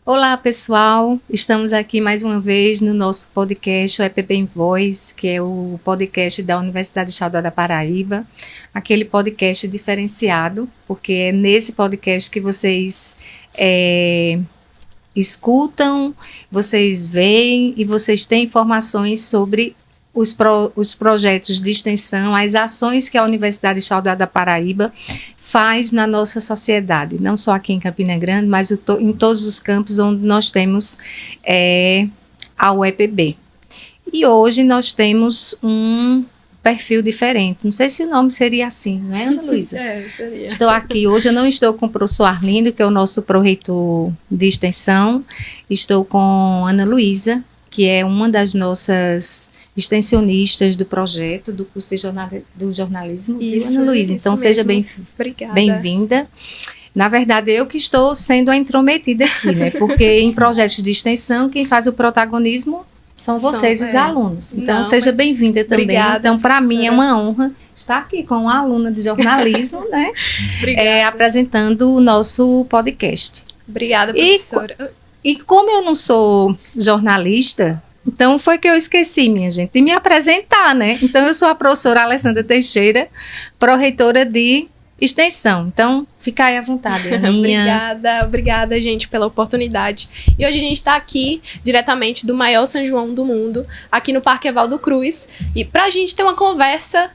Olá, pessoal. Estamos aqui mais uma vez no nosso podcast, o EPB em Voz, que é o podcast da Universidade Estadual da Paraíba. Aquele podcast diferenciado, porque é nesse podcast que vocês escutam, vocês veem e vocês têm informações sobre os projetos de extensão, as ações que a Universidade Estadual da Paraíba faz na nossa sociedade, não só aqui em Campina Grande, mas em todos os campos onde nós temos a UEPB. E hoje nós temos um perfil diferente, não sei se o nome seria assim, não é, Ana Luísa? Seria. Estou aqui, hoje eu não estou com o professor Arlindo, que é o nosso pró-reitor de extensão, estou com Ana Luísa, que é uma das nossas extensionistas do projeto do curso do jornalismo, isso, viu, Ana Luísa? Então, seja bem-vinda. Na verdade, eu que estou sendo a intrometida aqui, né? Porque em projetos de extensão, quem faz o protagonismo são vocês, os alunos. Então, seja bem-vinda também. Obrigada, então, para mim é uma honra estar aqui com uma aluna de jornalismo, né? Apresentando o nosso podcast. Obrigada, professora. E como eu não sou jornalista, então foi que eu esqueci, minha gente, de me apresentar, né? Então eu sou a professora Alessandra Teixeira, pró-reitora de extensão. Então, fica aí à vontade, Aninha. Obrigada, gente, pela oportunidade. E hoje a gente está aqui, diretamente do maior São João do mundo, aqui no Parque Evaldo Cruz, e para a gente ter uma conversa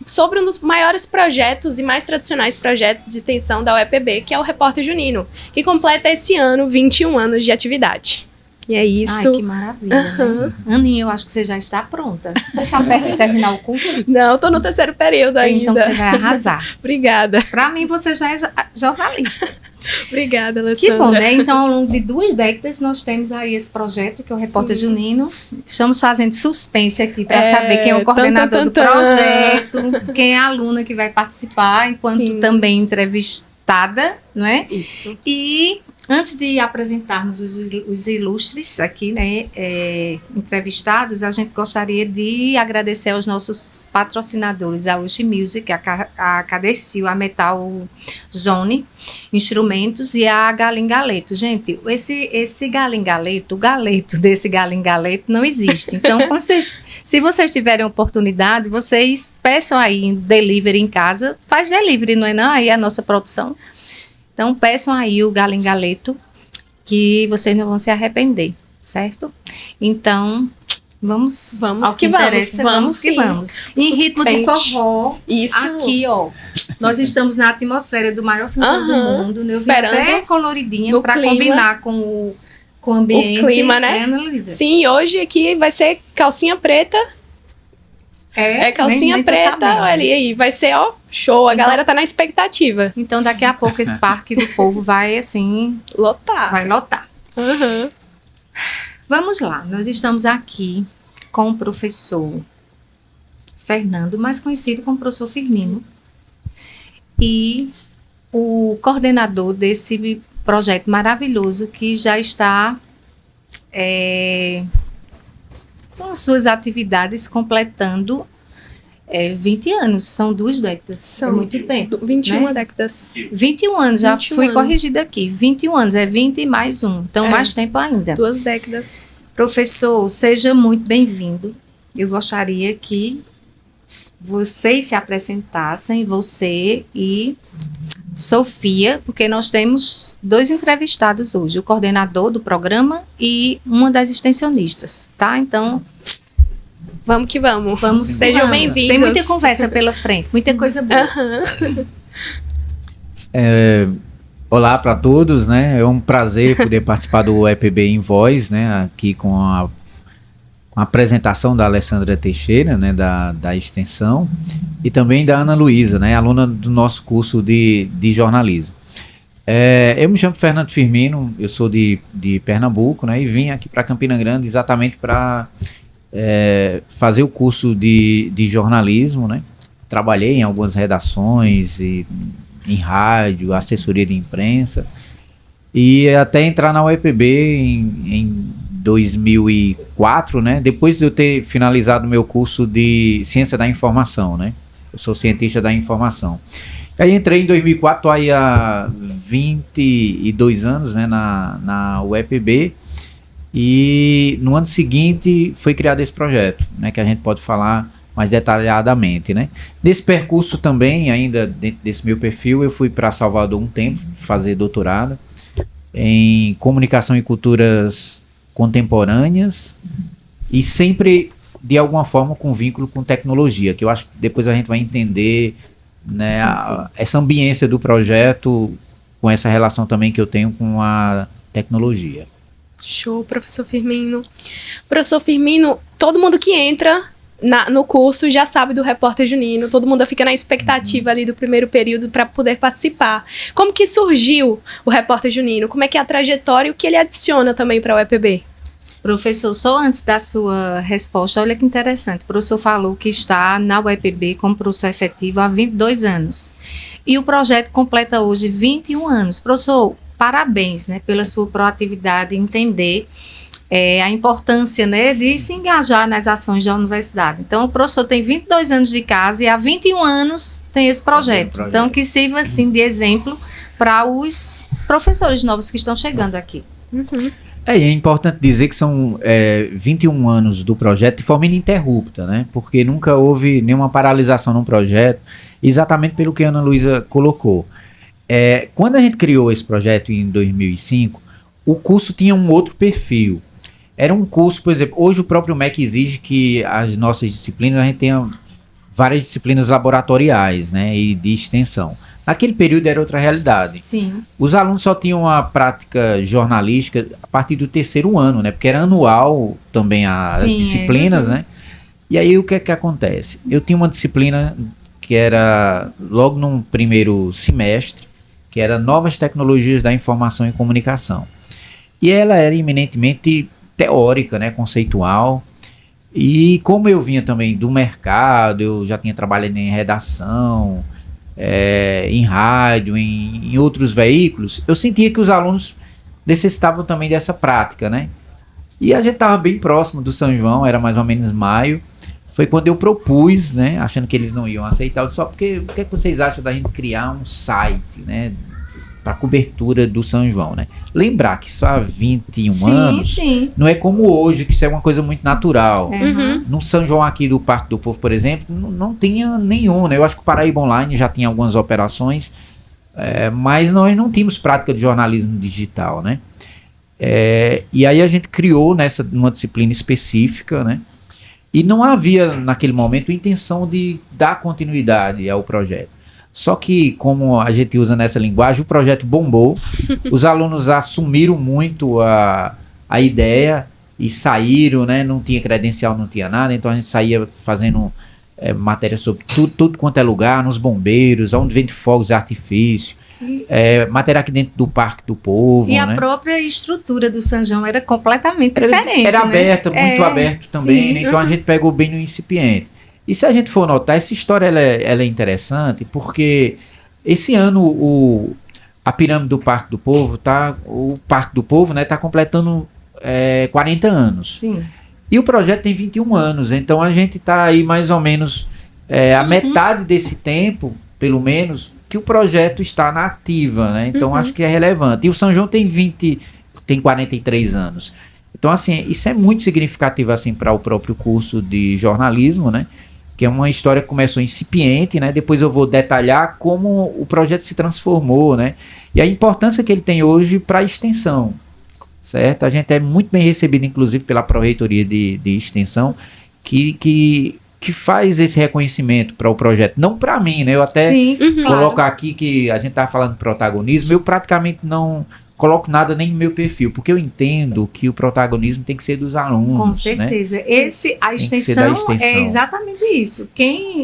sobre um dos maiores projetos e mais tradicionais projetos de extensão da UEPB, que é o Repórter Junino, que completa esse ano 21 anos de atividade. E é isso. Ai, que maravilha. Né? Aninha, eu acho que você já está pronta. Você está perto de terminar o curso? Não, estou no terceiro período ainda. Então você vai arrasar. Obrigada. Para mim, você já é jornalista. Obrigada, Alessandra. Que bom, né? Então, ao longo de 2 décadas, nós temos aí esse projeto, que é o Repórter Junino. Estamos fazendo suspense aqui para saber quem é o coordenador do projeto, quem é a aluna que vai participar, enquanto também entrevistada, não é? Isso. E antes de apresentarmos os ilustres aqui, né, entrevistados, a gente gostaria de agradecer aos nossos patrocinadores, a Uchi Music, a Cadecil, a Metal Zone Instrumentos e a Galim Galeto. Gente, esse Galim Galeto, o galeto desse Galim Galeto não existe. Então, se vocês tiverem oportunidade, vocês peçam aí delivery em casa. Faz delivery, não é não? Aí é a nossa produção. Então, peçam aí o Galim Galeto, que vocês não vão se arrepender, certo? Então, vamos que vamos. Em ritmo de forró, isso. Aqui, ó, nós estamos na atmosfera do maior São João do mundo, né? Esperando até coloridinha para combinar com o ambiente. O clima, né? Ana Luísa? Sim, hoje aqui vai ser calcinha preta. É calcinha nem preta, olha aí, vai ser, ó, show, a galera tá na expectativa. Então, daqui a pouco esse Parque do Povo vai, assim... Vai lotar. Vamos lá, nós estamos aqui com o professor Fernando, mais conhecido como professor Firmino, e o coordenador desse projeto maravilhoso que já está... com as suas atividades completando 20 anos, são 2 décadas, é muito tempo. 21 décadas. 21 anos, já fui corrigida aqui, 21 anos, é 20 mais 1, então mais tempo ainda. 2 décadas. Professor, seja muito bem-vindo, eu gostaria que vocês se apresentassem, você e Sofia, porque nós temos 2 entrevistados hoje, o coordenador do programa e uma das extensionistas, tá? Então, vamos que vamos. Sejam bem-vindos. Tem muita conversa pela frente, muita coisa boa. Olá para todos, né? É um prazer poder participar do EPB em Voz, né? Aqui com a apresentação da Alessandra Teixeira, né, da extensão, e também da Ana Luísa, né, aluna do nosso curso de jornalismo. Eu me chamo Fernando Firmino, eu sou de Pernambuco, né, e vim aqui para Campina Grande exatamente para fazer o curso de jornalismo, né. Trabalhei em algumas redações, em rádio, assessoria de imprensa, e até entrar na UEPB em 2004, né? Depois de eu ter finalizado meu curso de Ciência da Informação, né? Eu sou cientista da informação. Aí entrei em 2004, tô aí há 22 anos, né, na UEPB, e no ano seguinte foi criado esse projeto, né, que a gente pode falar mais detalhadamente, né. Nesse percurso também, ainda dentro desse meu perfil, eu fui para Salvador um tempo fazer doutorado em comunicação e culturas contemporâneas e sempre de alguma forma com vínculo com tecnologia, que eu acho que depois a gente vai entender, né, essa ambiência do projeto com essa relação também que eu tenho com a tecnologia. Show, professor Firmino. Professor Firmino, todo mundo que entra no curso já sabe do Repórter Junino, todo mundo fica na expectativa ali do primeiro período para poder participar. Como que surgiu o Repórter Junino? Como é que é a trajetória e o que ele adiciona também para a UEPB? Professor, só antes da sua resposta, olha que interessante. O professor falou que está na UEPB como professor efetivo há 22 anos. E o projeto completa hoje 21 anos. Professor, parabéns, né, pela sua proatividade em entender a importância, né, de se engajar nas ações da universidade. Então, o professor tem 22 anos de casa e há 21 anos tem esse projeto. Então, que sirva, assim, de exemplo para os professores novos que estão chegando aqui. Uhum. É importante dizer que são 21 anos do projeto de forma ininterrupta, né? Porque nunca houve nenhuma paralisação no projeto, exatamente pelo que a Ana Luísa colocou. Quando a gente criou esse projeto em 2005, o curso tinha um outro perfil. Era um curso, por exemplo, hoje o próprio MEC exige que as nossas disciplinas, a gente tenha várias disciplinas laboratoriais, né? E de extensão. Naquele período era outra realidade. Sim. Os alunos só tinham a prática jornalística a partir do terceiro ano, né? Porque era anual também as disciplinas, né? E aí o que é que acontece? Eu tinha uma disciplina que era logo num primeiro semestre, que era Novas Tecnologias da Informação e Comunicação. E ela era eminentemente teórica, né? Conceitual. E como eu vinha também do mercado, eu já tinha trabalhado em redação, em rádio, em outros veículos, eu sentia que os alunos necessitavam também dessa prática, né? E a gente estava bem próximo do São João, era mais ou menos maio, foi quando eu propus, né, achando que eles não iam aceitar, só porque o que é que vocês acham da gente criar um site, né, para cobertura do São João, né? Lembrar que só há 21 anos, não é como hoje, que isso é uma coisa muito natural. Uhum. No São João aqui do Parque do Povo, por exemplo, não tinha nenhum, né? Eu acho que o Paraíba Online já tinha algumas operações, mas nós não tínhamos prática de jornalismo digital, né? E aí a gente criou numa disciplina específica, né? E não havia, naquele momento, intenção de dar continuidade ao projeto. Só que, como a gente usa nessa linguagem, o projeto bombou, os alunos assumiram muito a ideia e saíram, né? Não tinha credencial, não tinha nada, então a gente saía fazendo matéria sobre tudo quanto é lugar, nos bombeiros, onde vende fogos de artifício, matéria aqui dentro do Parque do Povo. E né? a própria estrutura do São João era completamente diferente. Era né? aberta, muito aberto também, né? Então a gente pegou bem no incipiente. E se a gente for notar, essa história ela é interessante, porque esse ano a pirâmide do Parque do Povo o Parque do Povo, né, está completando 40 anos. Sim. E o projeto tem 21 anos, então a gente está aí mais ou menos a metade desse tempo, pelo menos, que o projeto está na ativa, né? Então acho que é relevante. E o São João tem 43 anos. Então, assim, isso é muito significativo assim, para o próprio curso de jornalismo, né? Que é uma história que começou incipiente, né? Depois eu vou detalhar como o projeto se transformou, né? E a importância que ele tem hoje para a extensão, certo? A gente é muito bem recebido, inclusive, pela Pró-Reitoria de Extensão, que faz esse reconhecimento para o projeto. Não para mim, né? Eu até coloco aqui que a gente está falando de protagonismo, eu praticamente não coloco nada nem no meu perfil, porque eu entendo que o protagonismo tem que ser dos alunos. Com certeza. Né? A extensão é exatamente isso.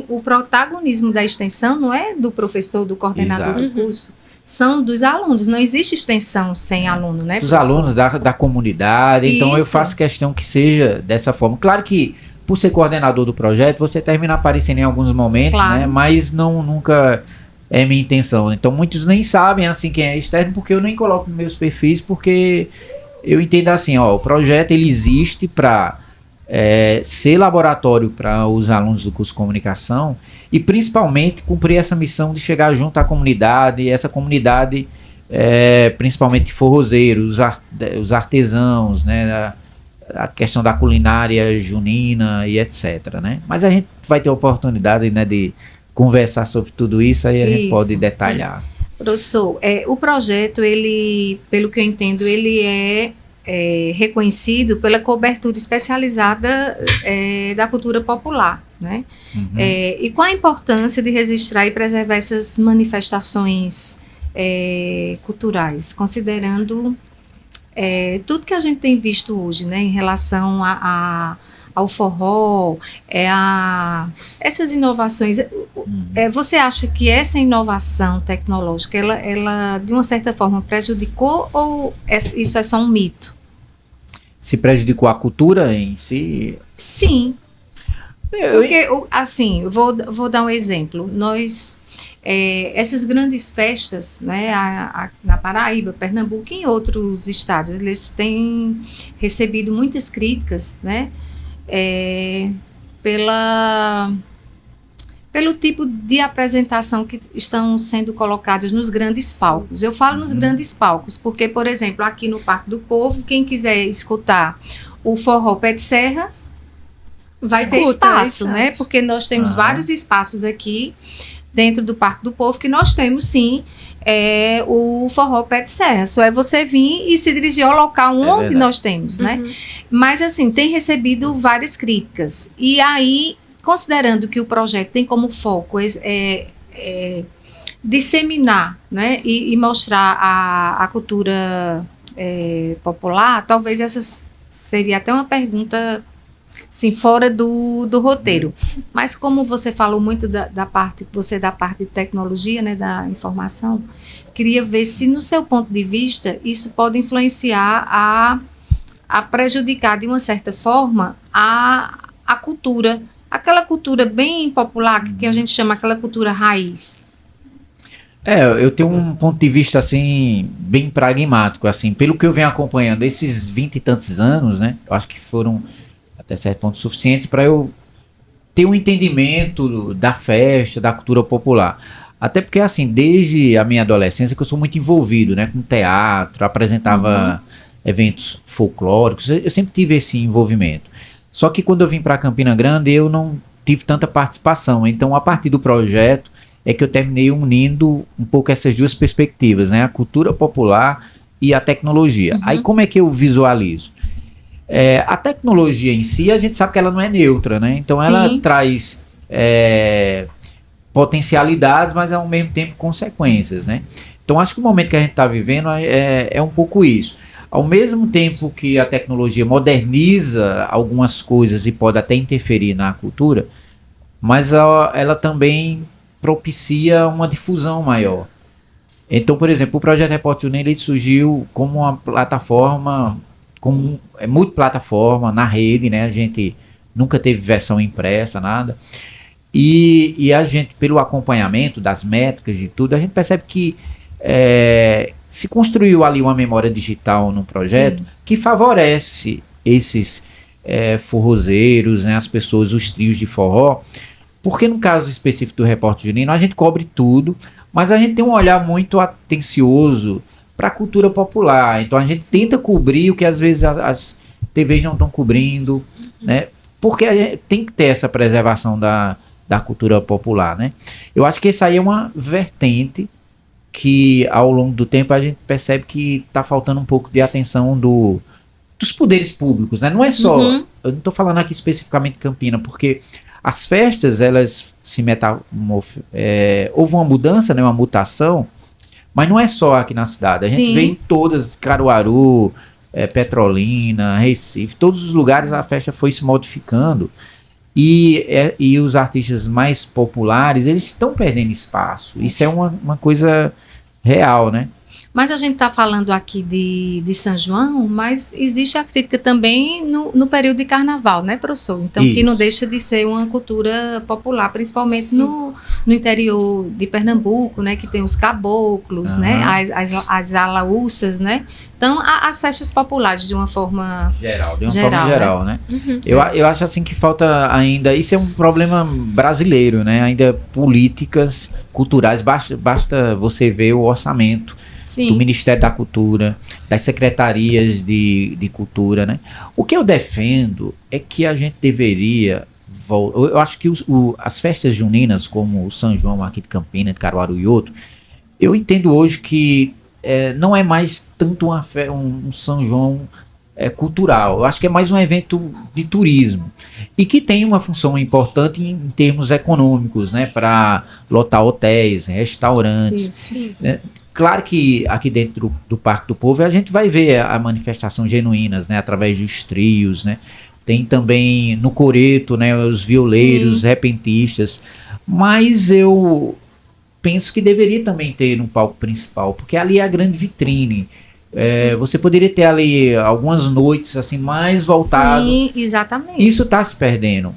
O protagonismo da extensão não é do professor, do coordenador do curso, são dos alunos. Não existe extensão sem aluno, né, dos alunos da comunidade. Isso. Então eu faço questão que seja dessa forma. Claro que por ser coordenador do projeto, você termina aparecendo em alguns momentos, né? Mas nunca é minha intenção. Então muitos nem sabem assim quem é externo, porque eu nem coloco nos meus perfis, porque eu entendo assim, o projeto ele existe para ser laboratório para os alunos do curso de comunicação e principalmente cumprir essa missão de chegar junto à comunidade, e essa comunidade, principalmente forrozeiros, os artesãos, né, a questão da culinária junina e etc, né? Mas a gente vai ter a oportunidade, né, de conversar sobre tudo isso, aí a gente pode detalhar. Professor, o projeto, ele, pelo que eu entendo, ele é reconhecido pela cobertura especializada da cultura popular, né? Uhum. E qual a importância de registrar e preservar essas manifestações culturais, considerando tudo que a gente tem visto hoje, né, em relação ao forró, essas inovações. Você acha que essa inovação tecnológica, ela de uma certa forma prejudicou, ou isso é só um mito? Se prejudicou a cultura em si? Sim. Porque, assim, vou dar um exemplo. Essas grandes festas, né, na Paraíba, Pernambuco e em outros estados, eles têm recebido muitas críticas, né, pelo tipo de apresentação que estão sendo colocadas nos grandes palcos. Eu falo nos grandes palcos porque, por exemplo, aqui no Parque do Povo, quem quiser escutar o forró pé de serra vai ter espaço, né? Porque nós temos vários espaços aqui dentro do Parque do Povo que nós temos, sim, o forró pé de serra. Só é você vir e se dirigir ao local onde nós temos, né? Mas, assim, tem recebido várias críticas. E aí, considerando que o projeto tem como foco disseminar, né, e mostrar a cultura popular, talvez essa seria até uma pergunta, sim, fora do roteiro. Mas como você falou muito da parte de tecnologia, né, da informação, queria ver se, no seu ponto de vista, isso pode influenciar a prejudicar, de uma certa forma, a cultura, aquela cultura bem popular, que a gente chama aquela cultura raiz. Eu tenho um ponto de vista, assim, bem pragmático, assim, pelo que eu venho acompanhando esses 20 e tantos anos, né, eu acho que foram até certo ponto suficientes para eu ter um entendimento da festa, da cultura popular. Até porque, assim, desde a minha adolescência que eu sou muito envolvido, né, com teatro, apresentava eventos folclóricos, eu sempre tive esse envolvimento. Só que quando eu vim para Campina Grande, eu não tive tanta participação. Então, a partir do projeto, é que eu terminei unindo um pouco essas duas perspectivas, né? A cultura popular e a tecnologia. Aí, como é que eu visualizo? A tecnologia em si, a gente sabe que ela não é neutra, né? Então, ela traz potencialidades, mas ao mesmo tempo consequências, né? Então, acho que o momento que a gente está vivendo é um pouco isso. Ao mesmo tempo que a tecnologia moderniza algumas coisas e pode até interferir na cultura, mas ela também propicia uma difusão maior. Então, por exemplo, o Projeto Repórter Juninho, ele surgiu como uma plataforma, multiplataforma, na rede, né? A gente nunca teve versão impressa, nada. E a gente, pelo acompanhamento das métricas de tudo, a gente percebe que se construiu ali uma memória digital no projeto que favorece esses forrozeiros, né, as pessoas, os trios de forró, porque no caso específico do Repórter Junino, a gente cobre tudo, mas a gente tem um olhar muito atencioso para a cultura popular. Então a gente tenta cobrir o que às vezes as TVs não estão cobrindo, né, porque a gente tem que ter essa preservação da cultura popular, né. Eu acho que essa aí é uma vertente que ao longo do tempo a gente percebe que está faltando um pouco de atenção dos poderes públicos, né? Não é só, eu não estou falando aqui especificamente de Campina, porque as festas, elas se houve uma mudança, né, uma mutação, mas não é só aqui na cidade, a gente vê em todas, Caruaru, Petrolina, Recife, todos os lugares a festa foi se modificando. E os artistas mais populares, eles estão perdendo espaço. Isso é uma coisa real, né? Mas a gente está falando aqui de São João, mas existe a crítica também no período de carnaval, né, professor? Então, que não deixa de ser uma cultura popular, principalmente no interior de Pernambuco, né, que tem os caboclos, né, as alaúças, né? Então, as festas populares, de uma forma geral, né? Eu acho assim que falta ainda, isso é um problema brasileiro, né? Ainda políticas culturais, basta você ver o orçamento do Ministério da Cultura, das secretarias de cultura, né? O que eu defendo é que a gente deveria, eu acho que as festas juninas, como o São João aqui de Campina, de Caruaru e outro, eu entendo hoje que não é mais tanto um São João cultural. Eu acho que é mais um evento de turismo e que tem uma função importante em termos econômicos, né, para lotar hotéis, restaurantes. Né? Claro que aqui dentro do Parque do Povo a gente vai ver a manifestação genuínas, né, através dos trios, né. Tem também no coreto, né, os violeiros, os repentistas, mas eu penso que deveria também ter no palco principal, porque ali é a grande vitrine. Você poderia ter ali algumas noites assim mais voltado. Sim, exatamente. Isso está se perdendo.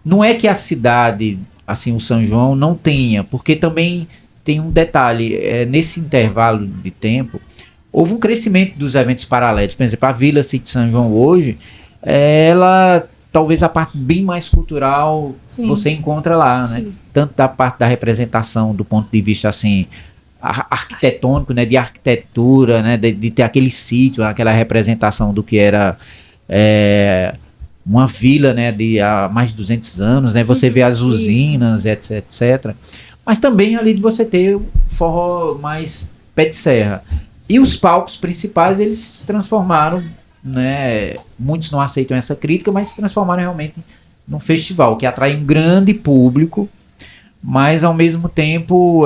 Não é que a cidade, assim, o São João não tenha, porque também tem um detalhe, nesse intervalo de tempo, houve um crescimento dos eventos paralelos. Por exemplo, a Vila City São João hoje, ela talvez a parte bem mais cultural você encontra lá, né? Tanto da parte da representação do ponto de vista assim arquitetônico, né, de arquitetura, né, de ter aquele sítio, aquela representação do que era uma vila, né, de há mais de 200 anos, né, você vê as usinas, etc. Mas também ali de você ter o forró mais pé de serra. E os palcos principais, eles se transformaram, né, muitos não aceitam essa crítica, mas se transformaram realmente num festival que atrai um grande público, mas ao mesmo tempo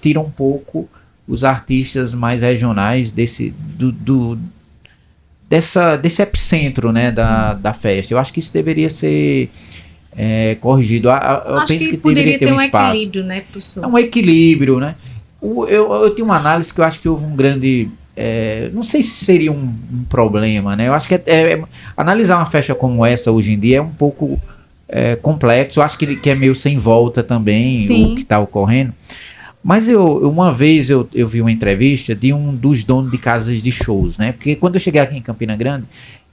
tira um pouco os artistas mais regionais desse epicentro, né, da festa. Eu acho que isso deveria ser corrigido. Eu acho penso que poderia ter um espaço. equilíbrio, né, professor? É um equilíbrio, né? Eu tenho uma análise que eu acho que houve um grande... não sei se seria um problema, né? Eu acho que analisar uma festa como essa hoje em dia é um pouco complexo. Eu acho que é meio sem volta também o que está ocorrendo. Mas uma vez eu vi uma entrevista de um dos donos de casas de shows, né? Porque quando eu cheguei aqui em Campina Grande,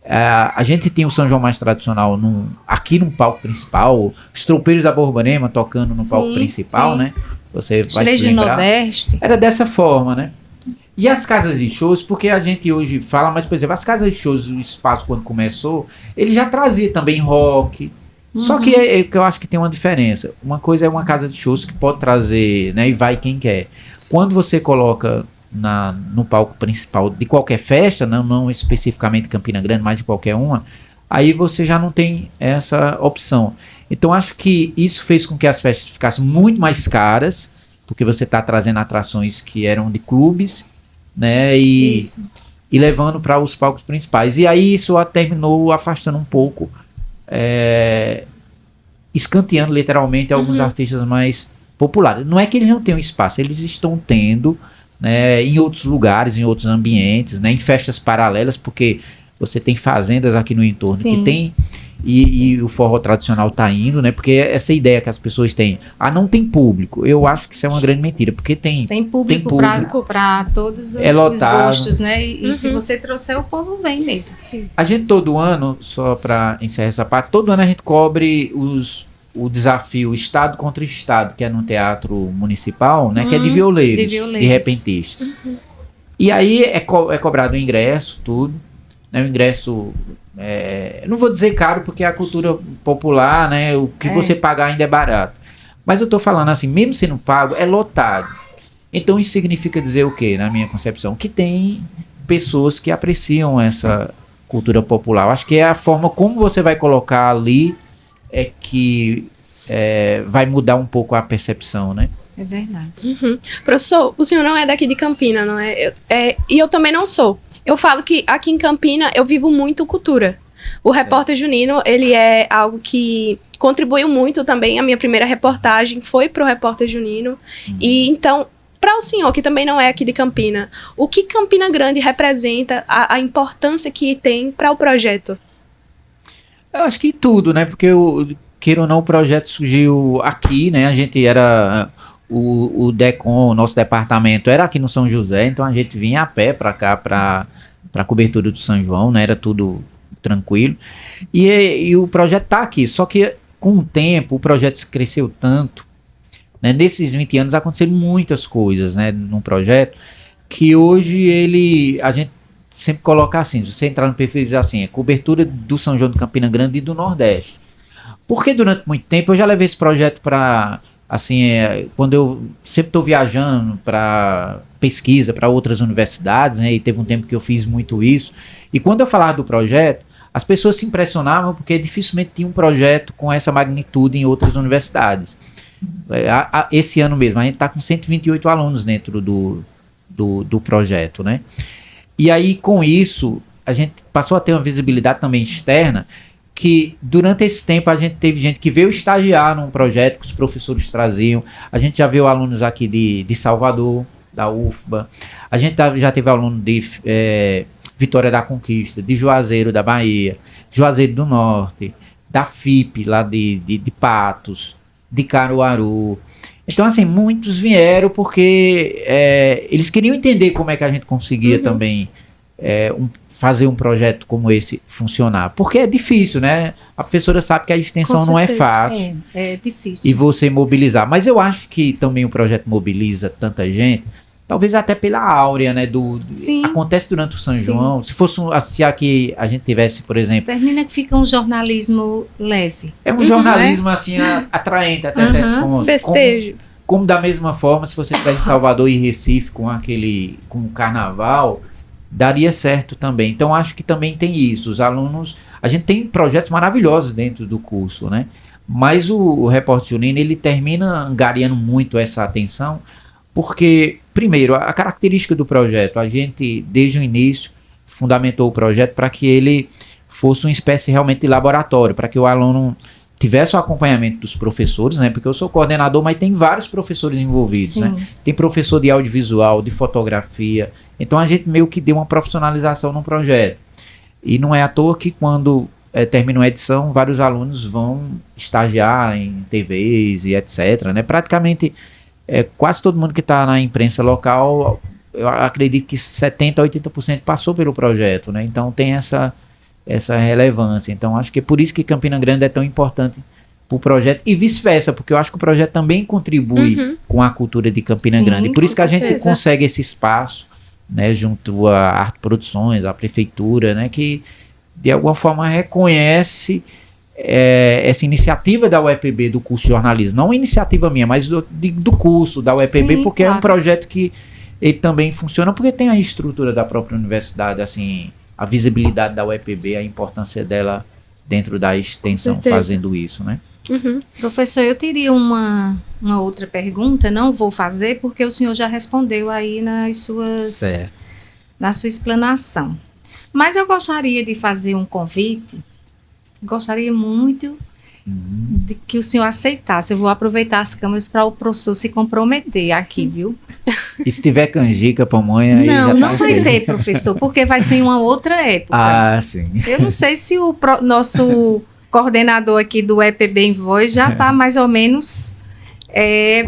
a gente tinha o São João mais tradicional aqui no palco principal, os tropeiros da Borborema tocando no palco principal, né? Você vai se lembrar. Nordeste. Era dessa forma, né? E as casas de shows, porque a gente hoje fala, mas por exemplo, as casas de shows, o espaço quando começou, ele já trazia também rock. Só que eu acho que tem uma diferença. Uma coisa é uma casa de shows que pode trazer, né, e vai quem quer. Quando você coloca no palco principal de qualquer festa, não especificamente Campina Grande, mas de qualquer uma, aí você já não tem essa opção. Então acho que isso fez com que as festas ficassem muito mais caras, porque você está trazendo atrações que eram de clubes, né, e levando para os palcos principais. E aí isso terminou afastando um pouco, escanteando literalmente alguns artistas mais populares. Não é que eles não tenham espaço, eles estão tendo, né, em outros lugares, em outros ambientes, né, em festas paralelas, porque você tem fazendas aqui no entorno que tem, e o forró tradicional está indo, né, porque essa ideia que as pessoas têm, não tem público, eu acho que isso é uma grande mentira, porque tem público para todos os gostos, né, e se você trouxer, o povo vem mesmo. A gente todo ano, só para encerrar essa parte, todo ano a gente cobre o desafio Estado contra Estado, que é no Teatro Municipal, né, que é de violeiros, de repentistas. E aí é cobrado o ingresso, tudo, né, o ingresso... não vou dizer caro, porque a cultura popular, né, o que você pagar ainda é barato. Mas eu tô falando assim, mesmo sendo pago, é lotado. Então isso significa dizer o quê, na minha concepção? Que tem pessoas que apreciam essa cultura popular. Eu acho que é a forma como você vai colocar ali que vai mudar um pouco a percepção, né? É verdade. Professor, o senhor não é daqui de Campina, não é? E eu também não sou. Eu falo que aqui em Campina eu vivo muito cultura. O Repórter Junino, ele é algo que contribuiu muito também. A minha primeira reportagem foi pro Repórter Junino. E então, Para o senhor, que também não é aqui de Campina, o que Campina Grande representa, a importância que tem para o projeto? Eu acho que tudo, né? Porque, queira ou não, o projeto surgiu aqui, né? A gente era... O DECOM, o nosso departamento, era aqui no São José, então a gente vinha a pé para cá, para a cobertura do São João, né? Era tudo tranquilo. E o projeto está aqui, só que com o tempo o projeto cresceu tanto, né? Nesses 20 anos aconteceram muitas coisas, né, no projeto, que hoje a gente sempre coloca assim, se você entrar no perfil e dizer assim, cobertura do São João do Campina Grande e do Nordeste. Porque durante muito tempo eu já levei esse projeto para... Assim, quando eu sempre estou viajando para pesquisa, para outras universidades, né, e teve um tempo que eu fiz muito isso, e quando eu falava do projeto, as pessoas se impressionavam porque dificilmente tinha um projeto com essa magnitude em outras universidades. Esse ano mesmo, a gente está com 128 alunos dentro do projeto, né? E aí, com isso, a gente passou a ter uma visibilidade também externa, que durante esse tempo a gente teve gente que veio estagiar num projeto que os professores traziam. A gente já viu alunos aqui de Salvador, da UFBA. A gente já teve aluno de Vitória da Conquista, de Juazeiro da Bahia, Juazeiro do Norte, da FIP, lá de Patos, de Caruaru. Então, assim, muitos vieram porque eles queriam entender como é que a gente conseguia também fazer um projeto como esse funcionar. Porque é difícil, né? A professora sabe que a extensão não é fácil. É difícil. E você mobilizar. Mas eu acho que também o projeto mobiliza tanta gente, talvez até pela áurea, né? Acontece durante o São João. Se fosse se aqui a gente tivesse, por exemplo... Termina que fica um jornalismo leve. É um jornalismo, assim, atraente até certo ponto. Festejo. Como da mesma forma, se você estiver em Salvador e Recife com o carnaval, daria certo também. Então, acho que também tem isso. Os alunos... A gente tem projetos maravilhosos dentro do curso, né? Mas o Repórter Junino, ele termina angariando muito essa atenção, porque, primeiro, a característica do projeto, a gente, desde o início, fundamentou o projeto para que ele fosse uma espécie realmente de laboratório, para que o aluno tivesse o acompanhamento dos professores, né? Porque eu sou coordenador, mas tem vários professores envolvidos, né? Tem professor de audiovisual, de fotografia. Então a gente meio que deu uma profissionalização no projeto. E não é à toa que quando termina a edição, vários alunos vão estagiar em TVs e etc, né? Praticamente quase todo mundo que está na imprensa local, eu acredito que 70% a 80% passou pelo projeto, né? Então tem essa relevância. Então acho que é por isso que Campina Grande é tão importante para o projeto e vice-versa, porque eu acho que o projeto também contribui com a cultura de Campina Grande. E por isso que a gente consegue esse espaço, né, junto à Arte Produções, à prefeitura, né, que de alguma forma reconhece essa iniciativa da UEPB do curso de jornalismo, não uma iniciativa minha, mas do curso da UEPB, porque é um projeto que ele também funciona, porque tem a estrutura da própria universidade, assim, a visibilidade da UEPB, a importância dela dentro da extensão fazendo isso, né? Professor, eu teria uma outra pergunta, não vou fazer porque o senhor já respondeu aí na sua explanação. Mas eu gostaria de fazer um convite, gostaria muito de que o senhor aceitasse. Eu vou aproveitar as câmeras para o professor se comprometer aqui, viu? E se tiver canjica, pamonha... Não vai ter, professor, porque vai ser em uma outra época. Ah, sim. Eu não sei se o nosso coordenador aqui do EPB em Voz já está mais ou menos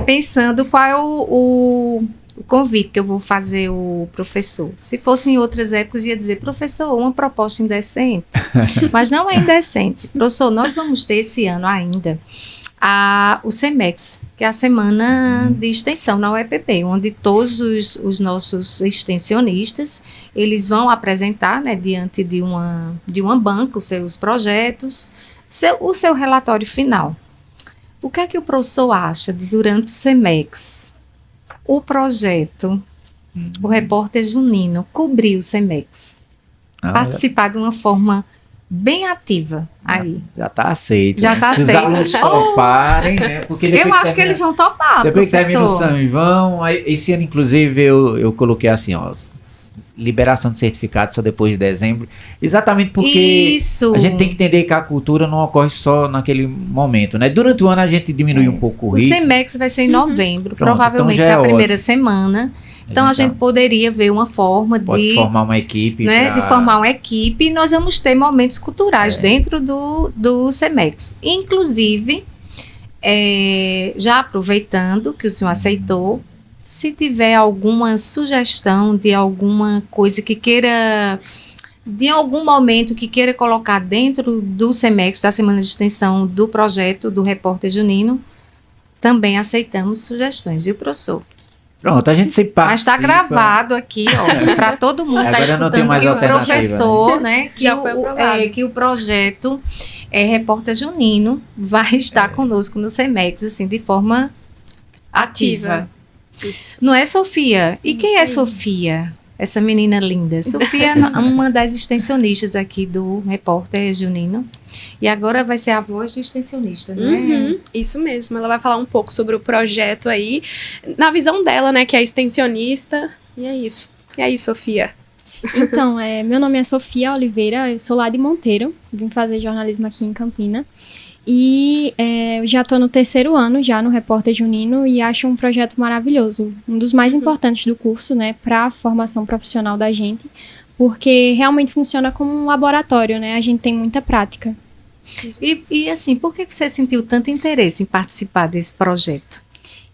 pensando qual é o convite que eu vou fazer o professor. Se fosse em outras épocas, ia dizer, professor, uma proposta indecente. Mas não é indecente. Professor, nós vamos ter esse ano ainda o CEMEX, que é a Semana de Extensão na UEPB, onde todos os nossos extensionistas, eles vão apresentar, né, diante de uma banca, os seus projetos, o seu relatório final. O que é que o professor acha de, durante o CEMEX, o projeto, o Repórter Junino, cobrir o CEMEX? Participar de uma forma bem ativa aí. Já está aceito. Já está aceito. Se os alunos toparem, né? Porque eu acho que eles vão topar, depois professor. que termina o São João, esse ano, inclusive, eu coloquei assim, ó, liberação de certificado só depois de dezembro, exatamente porque Isso. a gente tem que entender que a cultura não ocorre só naquele momento, né? Durante o ano a gente diminui um pouco o O ritmo. CEMEX vai ser em novembro, Pronto, provavelmente então já é na primeira semana. Então a gente poderia ver uma forma pode formar uma equipe, né, de formar uma equipe, e nós vamos ter momentos culturais dentro do CEMEX. Inclusive, já aproveitando que o senhor aceitou, se tiver alguma sugestão de alguma coisa que queira, de algum momento que queira colocar dentro do CEMEX, da Semana de Extensão do projeto do Repórter Junino, também aceitamos sugestões, viu, professor? Pronto, a gente sempre Mas está gravado aqui, ó, para todo mundo estar Agora não tem escutando mais que o alternativa, professor, né, que, Já foi aprovado. que o projeto Repórter Junino vai estar conosco no CEMEX, assim, de forma ativa. Isso. Não é, Sofia? E quem é Sim. Sofia? Essa menina linda. Sofia é uma das extensionistas aqui do Repórter Junino. E agora vai ser a voz do extensionista, não é? Uhum, isso mesmo, ela vai falar um pouco sobre o projeto aí, na visão dela, né, que é extensionista, e é isso. E aí, Sofia? Então, meu nome é Sofia Oliveira, eu sou lá de Monteiro, vim fazer jornalismo aqui em Campina. E eu já estou no 3º ano já no Repórter Junino e acho um projeto maravilhoso, um dos mais importantes do curso, né, para a formação profissional da gente, porque realmente funciona como um laboratório, né, a gente tem muita prática. E assim, por que você sentiu tanto interesse em participar desse projeto?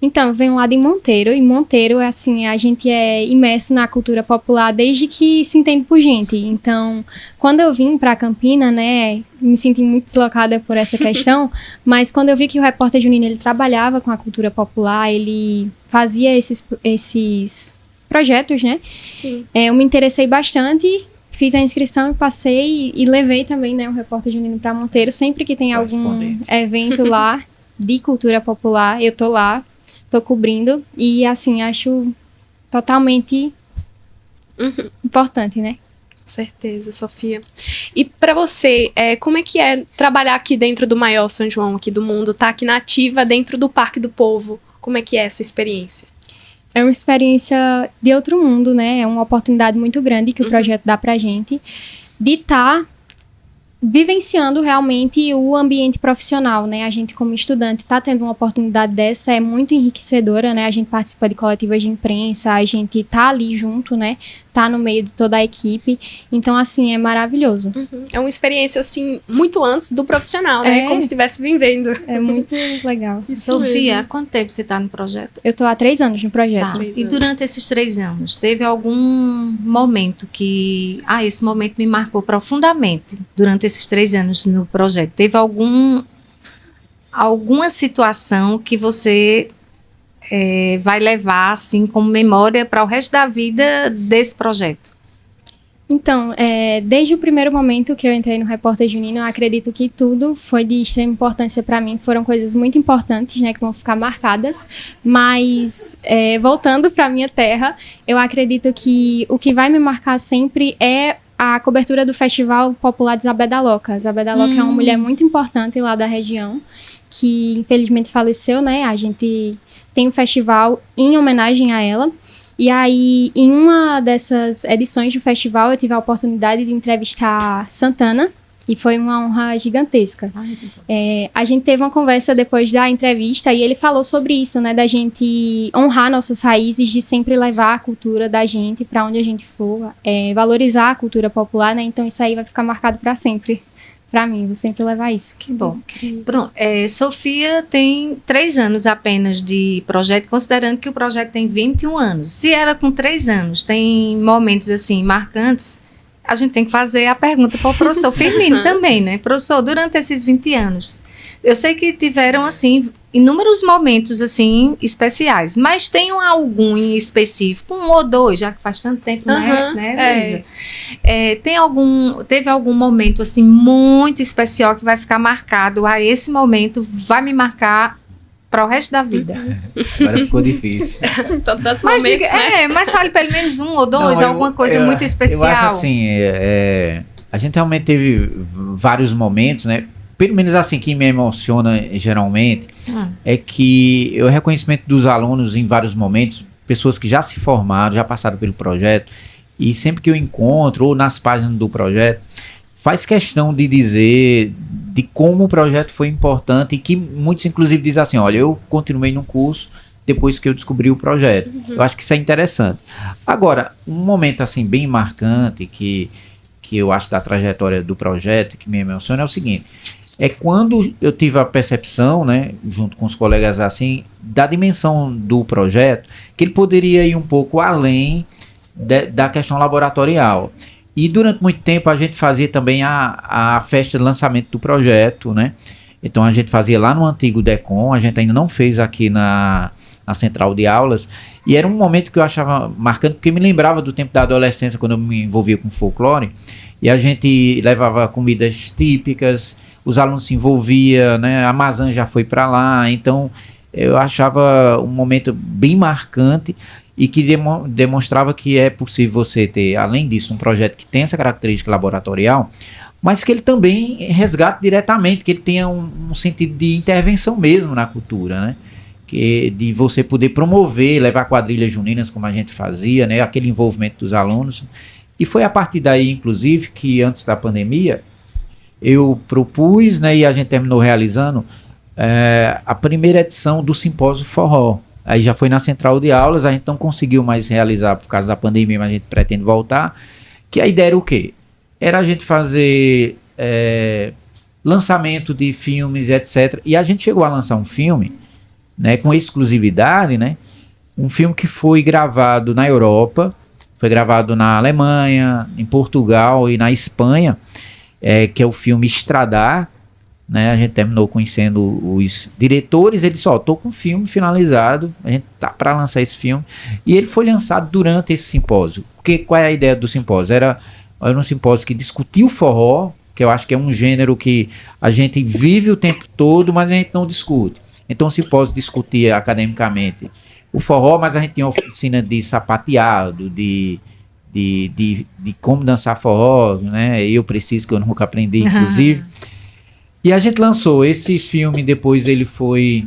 Então, eu venho lá de Monteiro, e Monteiro, assim, a gente é imerso na cultura popular desde que se entende por gente. Então, quando eu vim para Campina, né, me senti muito deslocada por essa questão, mas quando eu vi que o Repórter Junino, ele trabalhava com a cultura popular, ele fazia esses projetos, né, Sim. eu me interessei bastante, fiz a inscrição e passei, e levei também, né, o Repórter Junino para Monteiro. Sempre que tem algum Correspondente. evento lá de cultura popular, eu tô lá. Tô cobrindo e, assim, acho totalmente importante, né? Com certeza, Sofia. E pra você, como é que é trabalhar aqui dentro do maior São João aqui do mundo, tá aqui na ativa dentro do Parque do Povo? Como é que é essa experiência? É uma experiência de outro mundo, né? É uma oportunidade muito grande que o projeto dá pra gente de estar vivenciando realmente o ambiente profissional, né? A gente, como estudante, tá tendo uma oportunidade dessa, é muito enriquecedora, né? A gente participa de coletivas de imprensa, a gente tá ali junto, né? Tá no meio de toda a equipe. Então, assim, é maravilhoso. É uma experiência, assim, muito antes do profissional, né? Como se estivesse vivendo. É muito legal. Isso Sofia, há mesmo. quanto tempo você está no projeto? Eu tô há 3 anos no projeto. Tá. 3 E anos. durante esses 3 anos, teve algum momento que... esse momento me marcou profundamente durante esses 3 anos no projeto. Teve alguma situação que você vai levar, assim, como memória para o resto da vida desse projeto? Então, desde o primeiro momento que eu entrei no Repórter Junino, eu acredito que tudo foi de extrema importância para mim. Foram coisas muito importantes, né, que vão ficar marcadas. Mas, voltando para minha terra, eu acredito que o que vai me marcar sempre é a cobertura do Festival Popular de Zabé da Loca. Zabé da Loca é uma mulher muito importante lá da região, que infelizmente faleceu, né? A gente tem um festival em homenagem a ela. E aí, em uma dessas edições do festival, eu tive a oportunidade de entrevistar Santana, e foi uma honra gigantesca. A gente teve uma conversa depois da entrevista, e ele falou sobre isso, né, da gente honrar nossas raízes, de sempre levar a cultura da gente para onde a gente for, valorizar a cultura popular, né, então isso aí vai ficar marcado para sempre. Para mim, vou sempre levar isso. Que bom. Pronto, Sofia tem 3 anos apenas de projeto, considerando que o projeto tem 21 anos. Se ela com 3 anos tem momentos assim marcantes, a gente tem que fazer a pergunta para o professor Firmino também, né? Professor, durante esses 20 anos, eu sei que tiveram, assim, inúmeros momentos, assim, especiais, mas tem algum em específico, 1 ou 2, já que faz tanto tempo, né, Luísa? Teve algum momento, assim, muito especial que vai ficar marcado, esse momento vai me marcar para o resto da vida? Agora ficou difícil. São tantos Mas momentos, né? mas fale pelo menos 1 ou 2, Não, alguma coisa muito especial. Eu acho assim, a gente realmente teve vários momentos, né? Pelo menos assim, que me emociona geralmente, é que o reconhecimento dos alunos em vários momentos, pessoas que já se formaram, já passaram pelo projeto, e sempre que eu encontro, ou nas páginas do projeto, faz questão de dizer de como o projeto foi importante, e que muitos inclusive dizem assim, olha, eu continuei no curso depois que eu descobri o projeto. Eu acho que isso é interessante. Agora, um momento assim bem marcante que eu acho da trajetória do projeto, que me emociona, é o seguinte, é quando eu tive a percepção, né, junto com os colegas assim, da dimensão do projeto, que ele poderia ir um pouco além da questão laboratorial. E durante muito tempo a gente fazia também a festa de lançamento do projeto, né? Então a gente fazia lá no antigo DECOM, a gente ainda não fez aqui na central de aulas, e era um momento que eu achava marcante, porque me lembrava do tempo da adolescência, quando eu me envolvia com folclore, e a gente levava comidas típicas, os alunos se envolviam, né? A Amazã já foi para lá, então eu achava um momento bem marcante, e que demonstrava que é possível você ter, além disso, um projeto que tem essa característica laboratorial, mas que ele também resgate diretamente, que ele tenha um sentido de intervenção mesmo na cultura, né? De você poder promover, levar quadrilhas juninas, como a gente fazia, né? Aquele envolvimento dos alunos. E foi a partir daí, inclusive, que antes da pandemia, eu propus, né, e a gente terminou realizando a primeira edição do Simpósio Forró. Aí já foi na central de aulas, a gente não conseguiu mais realizar por causa da pandemia, mas a gente pretende voltar. Que a ideia era o quê? Era a gente fazer lançamento de filmes, etc. E a gente chegou a lançar um filme, né, com exclusividade, né, um filme que foi gravado na Europa, foi gravado na Alemanha, em Portugal e na Espanha, que é o filme Estradar, né, a gente terminou conhecendo os diretores, ele só tô com o filme finalizado, a gente tá para lançar esse filme, e ele foi lançado durante esse simpósio. Porque qual é a ideia do simpósio? Era um simpósio que discutia o forró, que eu acho que é um gênero que a gente vive o tempo todo, mas a gente não discute. Então se pode discutir academicamente o forró, mas a gente tinha oficina de sapateado, de como dançar forró, né? Eu preciso, que eu nunca aprendi, inclusive. E a gente lançou esse filme, depois ele foi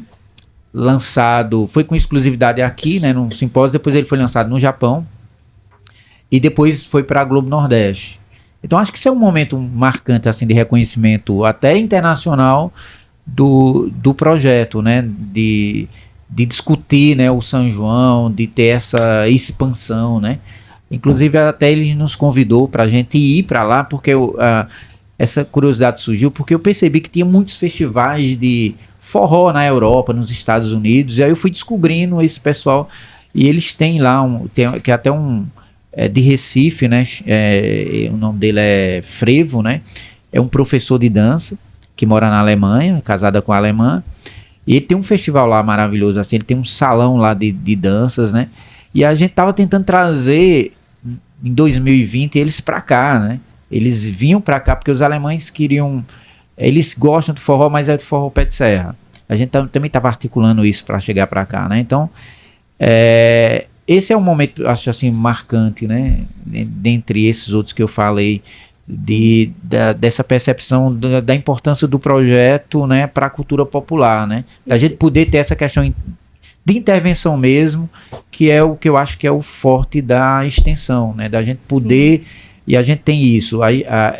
lançado, foi com exclusividade aqui, né, num simpósio, depois ele foi lançado no Japão, e depois foi para a Globo Nordeste. Então acho que isso é um momento marcante assim, de reconhecimento até internacional do projeto, né, de discutir, né, o São João, de ter essa expansão, né. Inclusive até ele nos convidou para a gente ir para lá, porque essa curiosidade surgiu, porque eu percebi que tinha muitos festivais de forró na Europa, nos Estados Unidos, e aí eu fui descobrindo esse pessoal, e eles têm lá, que é até de Recife, né, o nome dele é Frevo, né, é um professor de dança, que mora na Alemanha, casada com a alemã, e ele tem um festival lá maravilhoso, assim, ele tem um salão lá de danças, né, e a gente tava tentando trazer, em 2020, eles para cá, né, eles vinham para cá porque os alemães queriam, eles gostam do forró, mas é do forró pé de serra. A gente também estava articulando isso para chegar para cá, né? Então, esse é um momento, acho assim, marcante, né? Dentre esses outros que eu falei, dessa percepção da importância do projeto, né, para a cultura popular, né? Da gente poder ter essa questão de intervenção mesmo, que é o que eu acho que é o forte da extensão, né? Da gente poder... Sim. E a gente tem isso,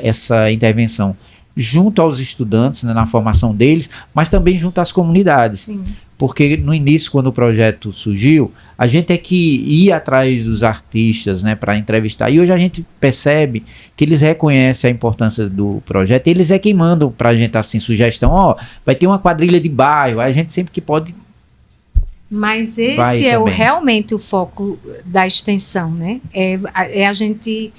essa intervenção junto aos estudantes, né, na formação deles, mas também junto às comunidades. Sim. Porque no início, quando o projeto surgiu, a gente é que ia atrás dos artistas, né, para entrevistar. E hoje a gente percebe que eles reconhecem a importância do projeto. Eles é quem mandam para a gente assim, sugestão, vai ter uma quadrilha de bairro, a gente sempre que pode... Mas esse é realmente o foco da extensão, né? É a gente